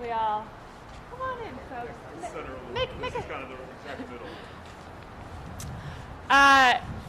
we all come on in, folks. Make it kind of the exact middle.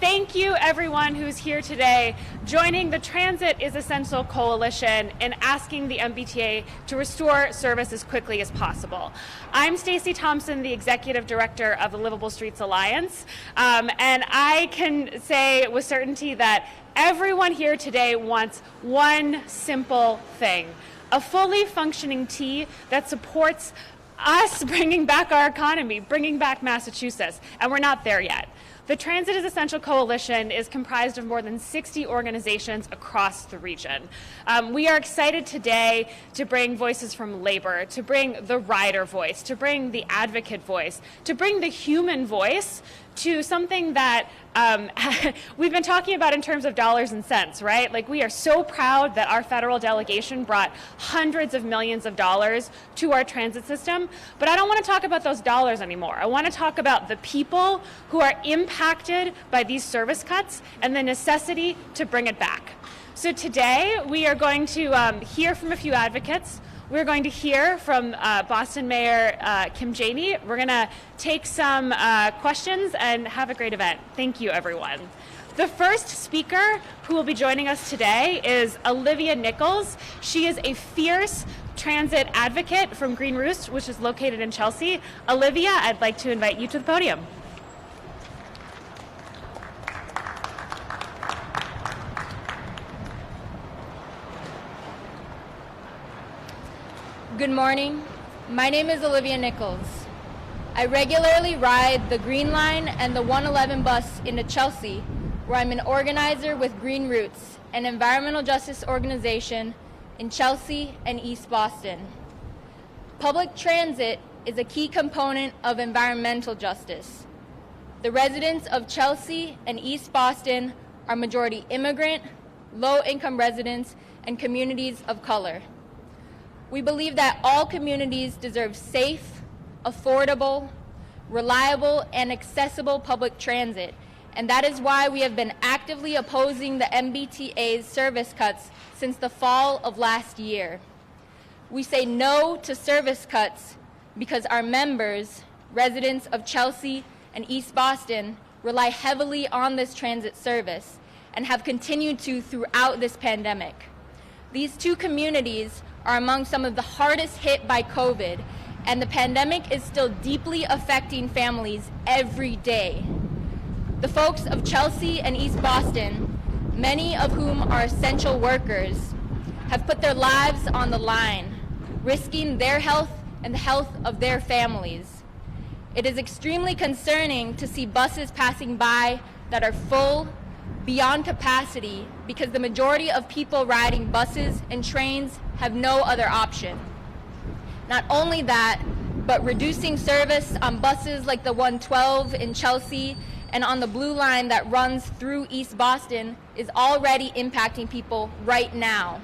Thank you, everyone who's here today, joining the Transit is Essential Coalition and asking the MBTA to restore service as quickly as possible. I'm Stacey Thompson, the Executive Director of the Livable Streets Alliance, and I can say with certainty that everyone here today wants one simple thing: a fully functioning T that supports us bringing back our economy, bringing back Massachusetts, and we're not there yet. The Transit is Essential Coalition is comprised of more than 60 organizations across the region. We are excited today to bring voices from labor, to bring the rider voice, to bring the advocate voice, to bring the human voice to something that we've been talking about in terms of dollars and cents, right? Like, we are so proud that our federal delegation brought hundreds of millions of dollars to our transit system, but I don't want to talk about those dollars anymore. I want to talk about the people who are impacted by these service cuts and the necessity to bring it back. So today we are going to hear from a few advocates. We're going to hear from Boston Mayor Kim Janey. We're going to take some questions and have a great event. Thank you, everyone. The first speaker who will be joining us today is Olivia Nichols. She is a fierce transit advocate from Green Roost, which is located in Chelsea. Olivia, I'd like to invite you to the podium. Good morning. My name is Olivia Nichols. I regularly ride the Green Line and the 111 bus into Chelsea, where I'm an organizer with Green Roots, an environmental justice organization in Chelsea and East Boston. Public transit is a key component of environmental justice. The residents of Chelsea and East Boston are majority immigrant, low-income residents, and communities of color. We believe that all communities deserve safe, affordable, reliable, and accessible public transit, and that is why we have been actively opposing the MBTA's service cuts since the fall of last year. We say no to service cuts because our members, residents of Chelsea and East Boston, rely heavily on this transit service and have continued to throughout this pandemic. These two communities are among some of the hardest hit by COVID, and the pandemic is still deeply affecting families every day. The folks of Chelsea and East Boston, many of whom are essential workers, have put their lives on the line, risking their health and the health of their families. It is extremely concerning to see buses passing by that are full, beyond capacity, because the majority of people riding buses and trains have no other option. Not only that, but reducing service on buses like the 112 in Chelsea and on the Blue Line that runs through East Boston is already impacting people right now.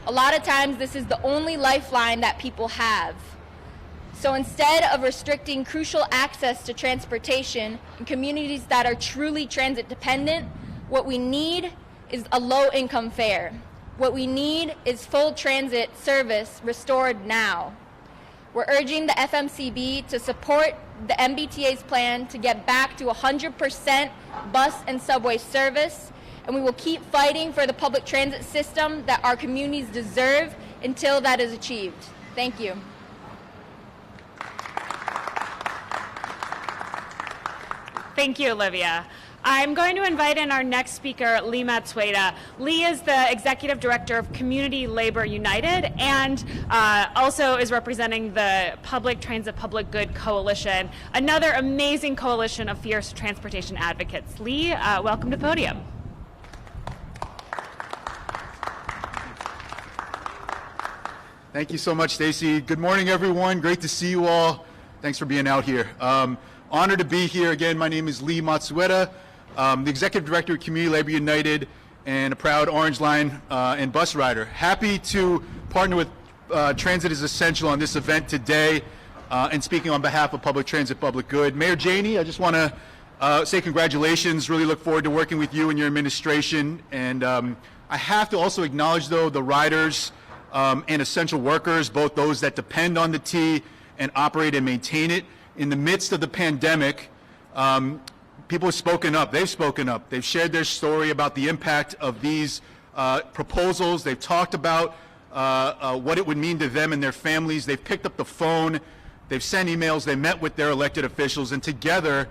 A lot of times this is the only lifeline that people have. So instead of restricting crucial access to transportation in communities that are truly transit dependent, what we need is a low-income fare. What we need is full transit service restored now. We're urging the FMCB to support the MBTA's plan to get back to 100% bus and subway service, and we will keep fighting for the public transit system that our communities deserve until that is achieved. Thank you. Thank you, Olivia. I'm going to invite in our next speaker, Lee Matsueda. Lee is the Executive Director of Community Labor United and also is representing the Public Transit Public Good Coalition, another amazing coalition of fierce transportation advocates. Lee, welcome to the podium. Thank you so much, Stacey. Good morning, everyone. Great to see you all. Thanks for being out here. Honored to be here again. My name is Lee Matsueda. The Executive Director of Community Labor United and a proud Orange Line and bus rider. Happy to partner with Transit is Essential on this event today and speaking on behalf of Public Transit Public Good. Mayor Janey, I just want to say congratulations. Really look forward to working with you and your administration. And I have to also acknowledge, though, the riders and essential workers, both those that depend on the T and operate and maintain it. In the midst of the pandemic, people have spoken up. They've spoken up. They've shared their story about the impact of these proposals. They've talked about what it would mean to them and their families. They've picked up the phone. They've sent emails. They met with their elected officials. And together,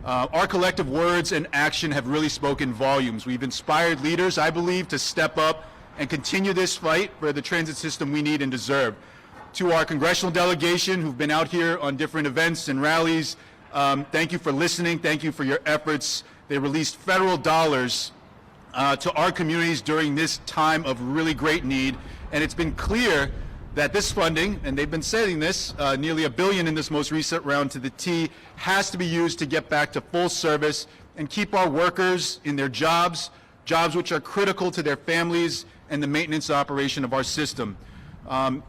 our collective words and action have really spoken volumes. We've inspired leaders, I believe, to step up and continue this fight for the transit system we need and deserve. To our congressional delegation who've been out here on different events and rallies, thank you for listening. Thank you for your efforts. They released federal dollars to our communities during this time of really great need. And it's been clear that this funding, and they've been saying this, nearly $1 billion in this most recent round to the T, has to be used to get back to full service and keep our workers in their jobs which are critical to their families and the maintenance operation of our system.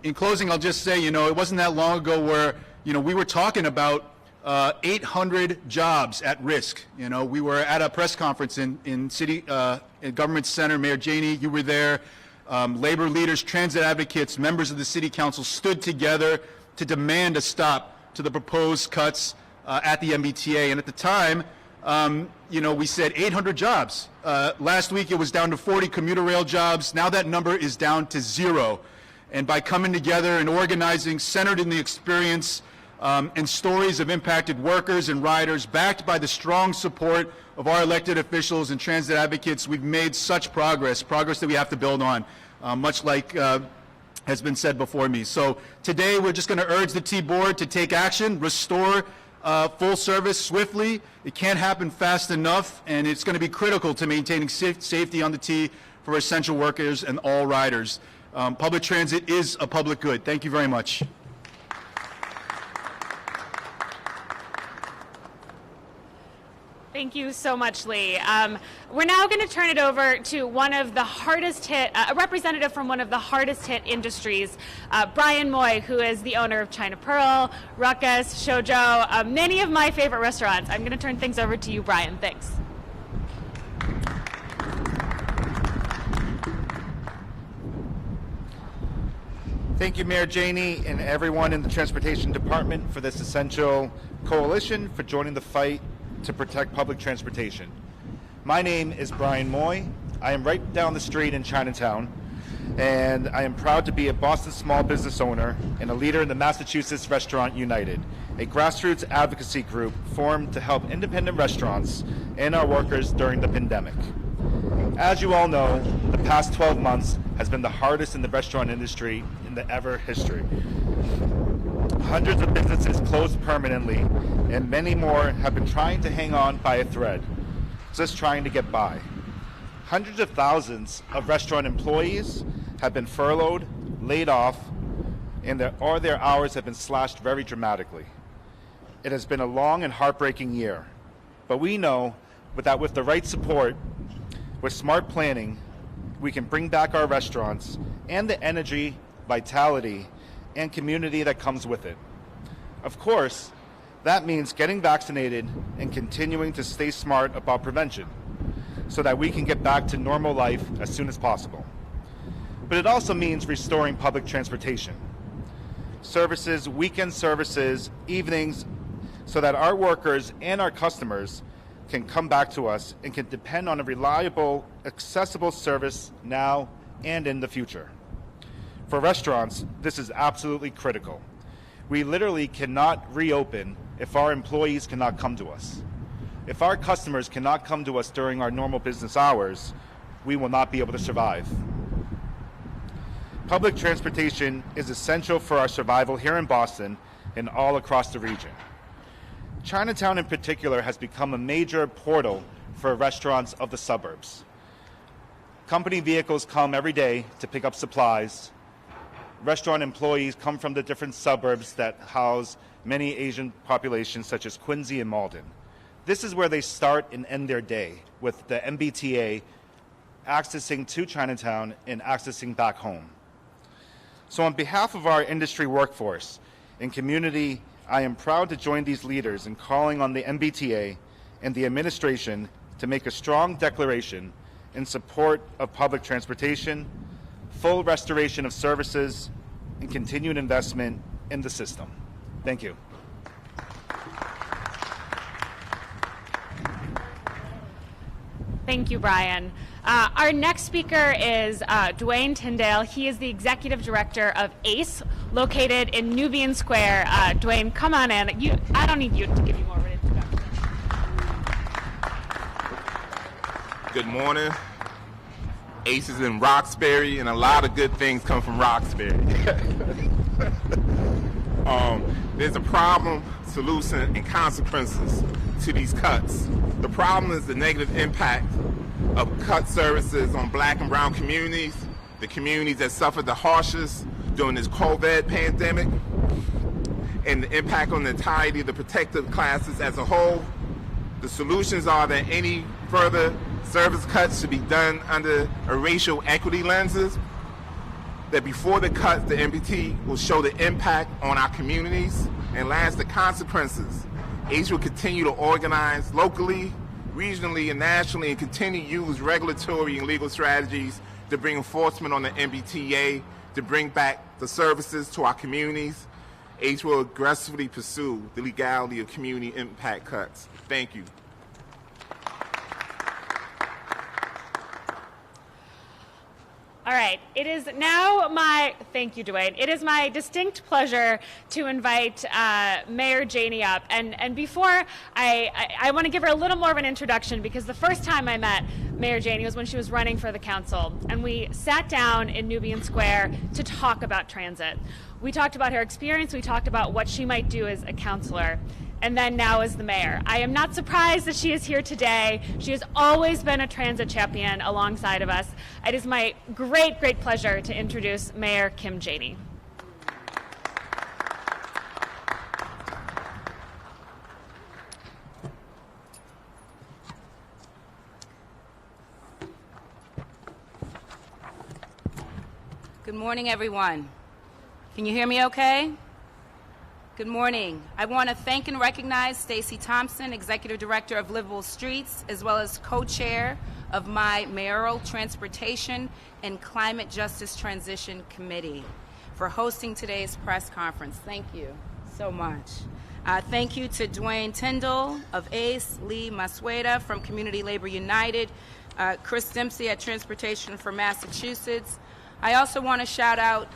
In closing, I'll just say, it wasn't that long ago where, we were talking about 800 jobs at risk. We were at a press conference in City Government Center. Mayor Janey, you were there. Labor leaders, transit advocates, members of the City Council stood together to demand a stop to the proposed cuts at the MBTA. And at the time, we said 800 jobs. Last week it was down to 40 commuter rail jobs. Now that number is down to 0. And by coming together and organizing centered in the experience and stories of impacted workers and riders, backed by the strong support of our elected officials and transit advocates, we've made such progress that we have to build on, much like has been said before me. So today we're just going to urge the T-Board to take action, restore full service swiftly. It can't happen fast enough, and it's going to be critical to maintaining safety on the T for essential workers and all riders. Public transit is a public good. Thank you very much. Thank you so much, Lee. We're now going to turn it over to one of the hardest hit, a representative from one of the hardest hit industries, Brian Moy, who is the owner of China Pearl, Ruckus, Shoujo, many of my favorite restaurants. I'm going to turn things over to you, Brian. Thanks. Thank you, Mayor Janey, and everyone in the Transportation Department for this essential coalition for joining the fight to protect public transportation. My name is Brian Moy. I am right down the street in Chinatown, and I am proud to be a Boston small business owner and a leader in the Massachusetts Restaurant United, a grassroots advocacy group formed to help independent restaurants and our workers during the pandemic. As you all know, the past 12 months has been the hardest in the restaurant industry in the ever history. Hundreds of businesses closed permanently, and many more have been trying to hang on by a thread, just trying to get by. Hundreds of thousands of restaurant employees have been furloughed, laid off, and their hours have been slashed very dramatically. It has been a long and heartbreaking year, but we know that with the right support, with smart planning, we can bring back our restaurants and the energy, vitality, and community that comes with it. Of course, that means getting vaccinated and continuing to stay smart about prevention so that we can get back to normal life as soon as possible. But it also means restoring public transportation. Services, weekend services, evenings, so that our workers and our customers can come back to us and can depend on a reliable, accessible service now and in the future. For restaurants, this is absolutely critical. We literally cannot reopen if our employees cannot come to us. If our customers cannot come to us during our normal business hours, we will not be able to survive. Public transportation is essential for our survival here in Boston and all across the region. Chinatown in particular has become a major portal for restaurants of the suburbs. Company vehicles come every day to pick up supplies. Restaurant employees come from the different suburbs that house many Asian populations such as Quincy and Malden. This is where they start and end their day, with the MBTA accessing to Chinatown and accessing back home. So on behalf of our industry workforce and community, I am proud to join these leaders in calling on the MBTA and the administration to make a strong declaration in support of public transportation, full restoration of services, and continued investment in the system. Thank you. Thank you, Brian. Our next speaker is Dwayne Tyndale. He is the Executive Director of ACE, located in Nubian Square. Dwayne, come on in. I don't need you to give you more of an introduction. Good morning. ACE is in Roxbury, and a lot of good things come from Roxbury. There's a problem, solution, and consequences to these cuts. The problem is the negative impact of cut services on Black and brown communities, the communities that suffered the harshest during this COVID pandemic, and the impact on the entirety of the protected classes as a whole. The solutions are that any further service cuts should be done under a racial equity lenses, that before the cuts, the MBT will show the impact on our communities, and last, the consequences. ACE will continue to organize locally, regionally, and nationally, and continue to use regulatory and legal strategies to bring enforcement on the MBTA, to bring back the services to our communities. ACE will aggressively pursue the legality of community impact cuts. Thank you. All right, it is now thank you, Dwayne. It is my distinct pleasure to invite Mayor Janey up. And before, I want to give her a little more of an introduction, because the first time I met Mayor Janey was when she was running for the council. And we sat down in Nubian Square to talk about transit. We talked about her experience. We talked about what she might do as a councilor. And then now as the mayor. I am not surprised that she is here today. She has always been a transit champion alongside of us. It is my great, great pleasure to introduce Mayor Kim Janey. Good morning, everyone. Can you hear me okay? Good morning. I want to thank and recognize Stacey Thompson, Executive Director of Livable Streets, as well as co-chair of my Mayoral Transportation and Climate Justice Transition Committee, for hosting today's press conference. Thank you so much. Thank you to Dwayne Tyndale of ACE, Lee Masueda from Community Labor United, Chris Dempsey at Transportation for Massachusetts. I also want to shout out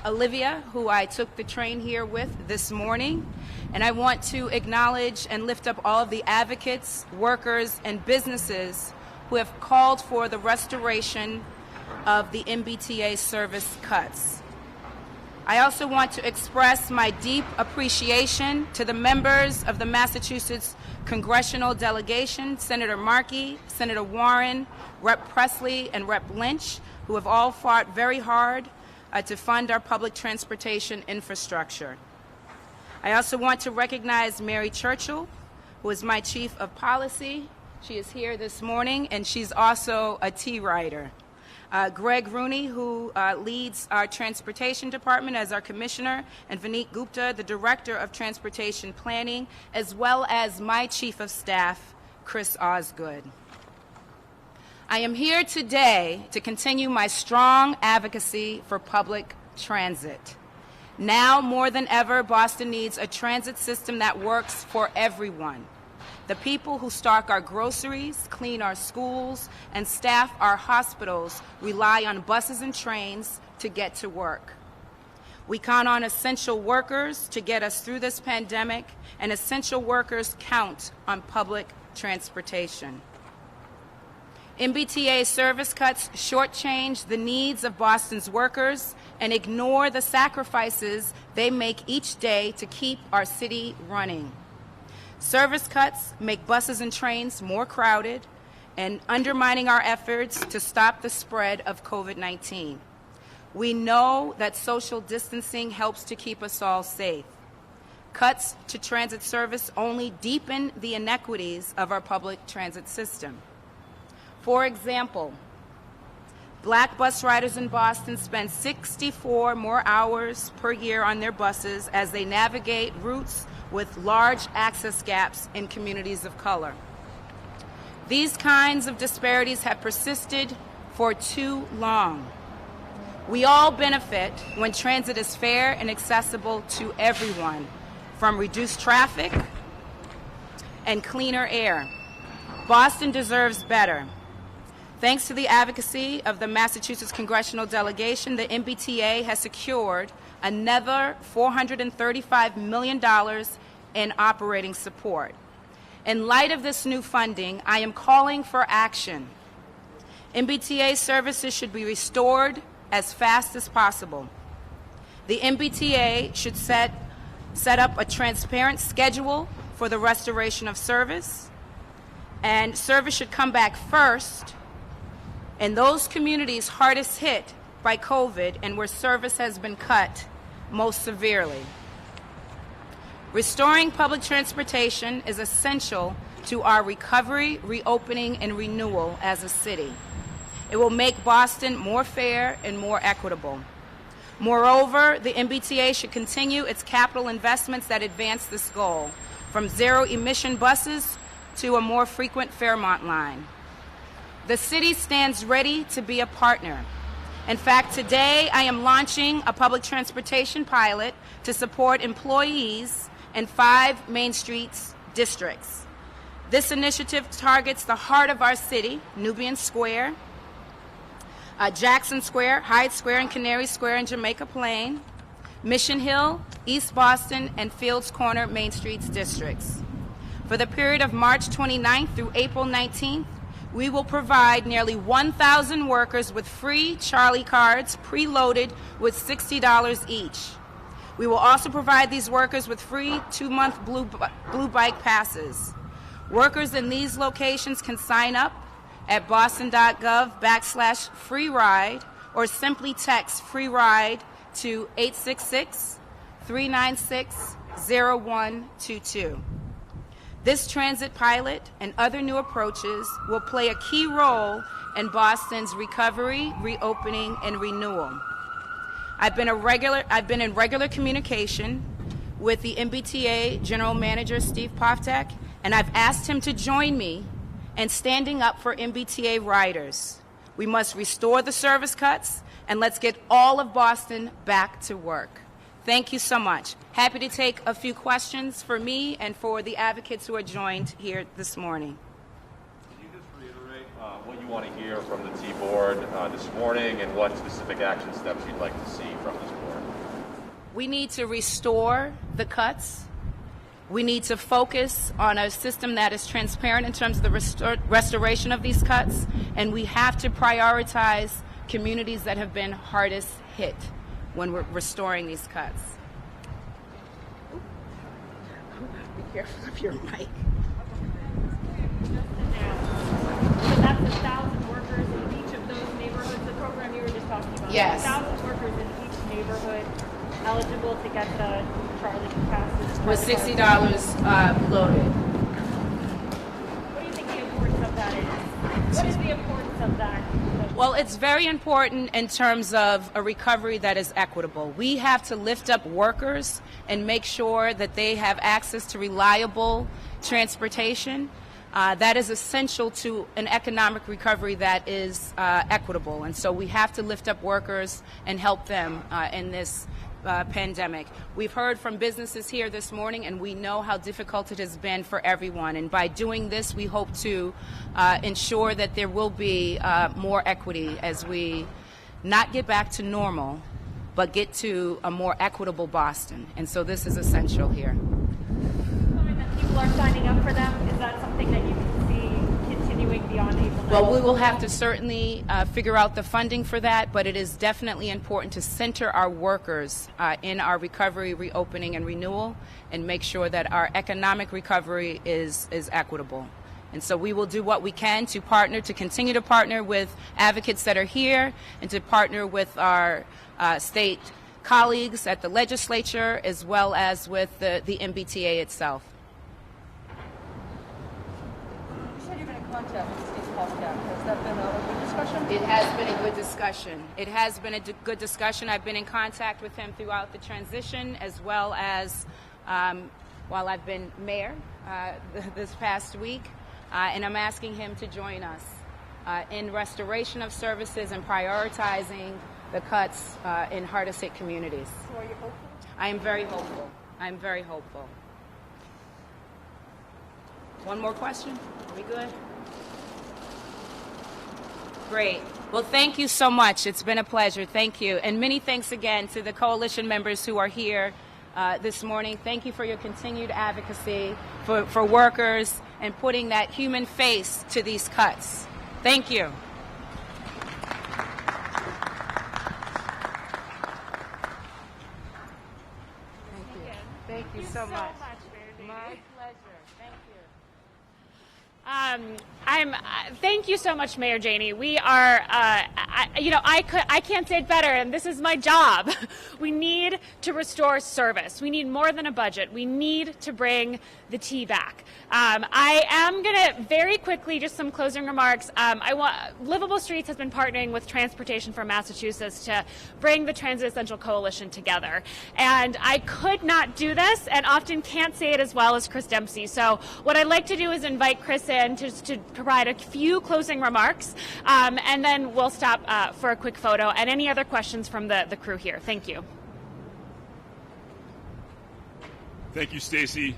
Olivia, who I took the train here with this morning. And I want to acknowledge and lift up all of the advocates, workers, and businesses who have called for the restoration of the MBTA service cuts. I also want to express my deep appreciation to the members of the Massachusetts Congressional Delegation, Senator Markey, Senator Warren, Rep. Presley, and Rep. Lynch, who have all fought very hard to fund our public transportation infrastructure. I also want to recognize Mary Churchill, who is my Chief of Policy. She is here this morning, and she's also a T-writer. Greg Rooney, who leads our Transportation Department as our Commissioner, and Vineet Gupta, the Director of Transportation Planning, as well as my Chief of Staff, Chris Osgood. I am here today to continue my strong advocacy for public transit. Now more than ever, Boston needs a transit system that works for everyone. The people who stock our groceries, clean our schools, and staff our hospitals rely on buses and trains to get to work. We count on essential workers to get us through this pandemic, and essential workers count on public transportation. MBTA service cuts shortchange the needs of Boston's workers and ignore the sacrifices they make each day to keep our city running. Service cuts make buses and trains more crowded and undermining our efforts to stop the spread of COVID-19. We know that social distancing helps to keep us all safe. Cuts to transit service only deepen the inequities of our public transit system. For example, Black bus riders in Boston spend 64 more hours per year on their buses as they navigate routes with large access gaps in communities of color. These kinds of disparities have persisted for too long. We all benefit when transit is fair and accessible to everyone, from reduced traffic and cleaner air. Boston deserves better. Thanks to the advocacy of the Massachusetts Congressional Delegation, the MBTA has secured another $435 million in operating support. In light of this new funding, I am calling for action. MBTA services should be restored as fast as possible. The MBTA should set up a transparent schedule for the restoration of service, and service should come back first in those communities hardest hit by COVID and where service has been cut most severely. Restoring public transportation is essential to our recovery, reopening, and renewal as a city. It will make Boston more fair and more equitable. Moreover, the MBTA should continue its capital investments that advance this goal, from zero-emission buses to a more frequent Fairmont line. The city stands ready to be a partner. In fact, today I am launching a public transportation pilot to support employees in 5 Main Street districts. This initiative targets the heart of our city, Nubian Square, Jackson Square, Hyde Square, and Canary Square in Jamaica Plain, Mission Hill, East Boston, and Fields Corner Main Streets districts. For the period of March 29th through April 19th, we will provide nearly 1,000 workers with free Charlie cards preloaded with $60 each. We will also provide these workers with free 2-month blue bike passes. Workers in these locations can sign up at boston.gov/free ride or simply text free ride to 866-396-0122. This transit pilot and other new approaches will play a key role in Boston's recovery, reopening, and renewal. I've been in regular communication with the MBTA General Manager, Steve Poftak, and I've asked him to join me in standing up for MBTA riders. We must restore the service cuts, and let's get all of Boston back to work. Thank you so much. Happy to take a few questions for me and for the advocates who are joined here this morning. Can you just reiterate what you want to hear from the T-Board this morning and what specific action steps you'd like to see from this board? We need to restore the cuts. We need to focus on a system that is transparent in terms of the restoration of these cuts, and we have to prioritize communities that have been hardest hit when we're restoring these cuts. Be careful of your mic. So that's 1,000 workers in each of those neighborhoods, the program you were just talking about. Yes. 1,000 workers in each neighborhood eligible to get the Charlie passes. With $60 loaded. What do you think the importance of that is? What is the importance of that? Well, it's very important in terms of a recovery that is equitable. We have to lift up workers and make sure that they have access to reliable transportation. That is essential to an economic recovery that is equitable. And so we have to lift up workers and help them in this pandemic. We've heard from businesses here this morning, and we know how difficult it has been for everyone. And by doing this, we hope to ensure that there will be more equity as we not get back to normal, but get to a more equitable Boston. And so this is essential here. That people are signing up for them. Is that something that you can see continuing beyond April 9th? Well, we will have to certainly figure out the funding for that, but it is definitely important to center our workers in our recovery, reopening, and renewal, and make sure that our economic recovery is equitable. And so we will do what we can to continue to partner with advocates that are here, and to partner with our state colleagues at the legislature, as well as with the MBTA itself. Contact with Steve Poftak. Has that been a good discussion? It has been a good discussion. It has been a good discussion. I've been in contact with him throughout the transition, as well as while I've been mayor this past week, and I'm asking him to join us in restoration of services and prioritizing the cuts in hardest hit communities. So are you hopeful? I am very hopeful. I'm very hopeful. One more question? Are we good? Great. Well, thank you so much. It's been a pleasure. Thank you. And many thanks again to the coalition members who are here this morning. Thank you for your continued advocacy for workers and putting that human face to these cuts. Thank you. Thank you so much. My pleasure. Thank you. Thank you so much, Mayor Janey. We are, I can't say it better, and this is my job. We need to restore service. We need more than a budget. We need to bring the T back. I am going to very quickly, just some closing remarks. Livable Streets has been partnering with Transportation for Massachusetts to bring the Transit Essential Coalition together. And I could not do this and often can't say it as well as Chris Dempsey. So what I'd like to do is invite Chris in to provide a few closing remarks, and then we'll stop for a quick photo and any other questions from the crew here. Thank you. Thank you, Stacy.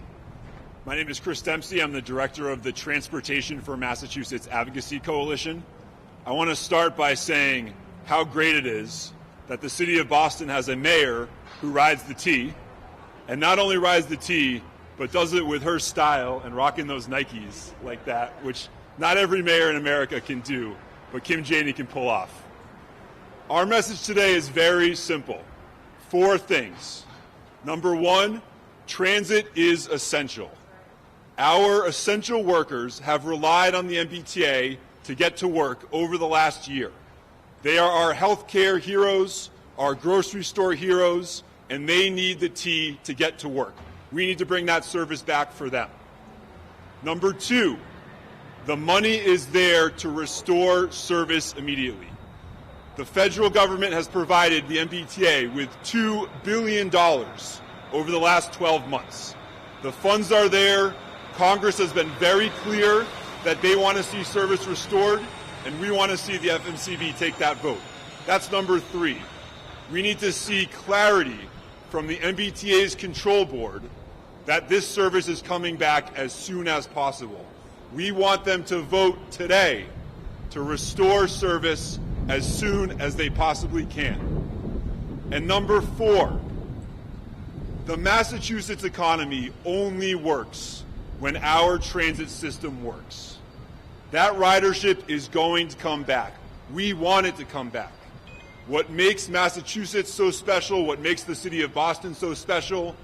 My name is Chris Dempsey. I'm the director of the Transportation for Massachusetts Advocacy Coalition. I want to start by saying how great it is that the city of Boston has a mayor who rides the T, and not only rides the T, but does it with her style and rocking those Nikes like that, which not every mayor in America can do, but Kim Janey can pull off. Our message today is very simple. 4 things. Number 1, transit is essential. Our essential workers have relied on the MBTA to get to work over the last year. They are our healthcare heroes, our grocery store heroes, and they need the T to get to work. We need to bring that service back for them. Number 2, the money is there to restore service immediately. The federal government has provided the MBTA with $2 billion over the last 12 months. The funds are there. Congress has been very clear that they want to see service restored, and we want to see the FMCB take that vote. That's number 3. We need to see clarity from the MBTA's control board that this service is coming back as soon as possible. We want them to vote today to restore service as soon as they possibly can. And number 4, the Massachusetts economy only works when our transit system works. That ridership is going to come back. We want it to come back. What makes Massachusetts so special, what makes the city of Boston so special,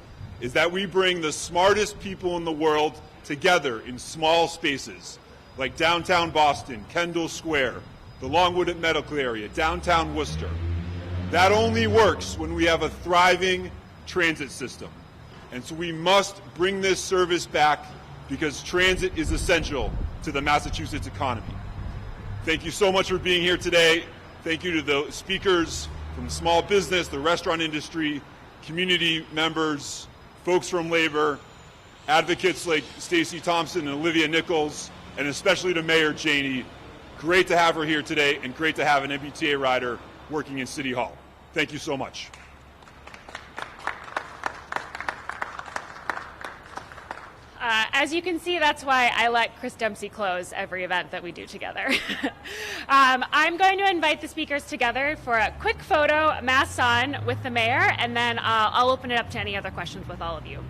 is that we bring the smartest people in the world together in small spaces, like downtown Boston, Kendall Square, the Longwood Medical Area, downtown Worcester. That only works when we have a thriving transit system. And so we must bring this service back because transit is essential to the Massachusetts economy. Thank you so much for being here today. Thank you to the speakers from small business, the restaurant industry, community members, folks from labor, advocates like Stacey Thompson and Olivia Nichols, and especially to Mayor Janey. Great to have her here today, and great to have an MBTA rider working in City Hall. Thank you so much. As you can see, that's why I let Chris Dempsey close every event that we do together. I'm going to invite the speakers together for a quick photo, masks on, with the mayor, and then I'll open it up to any other questions with all of you.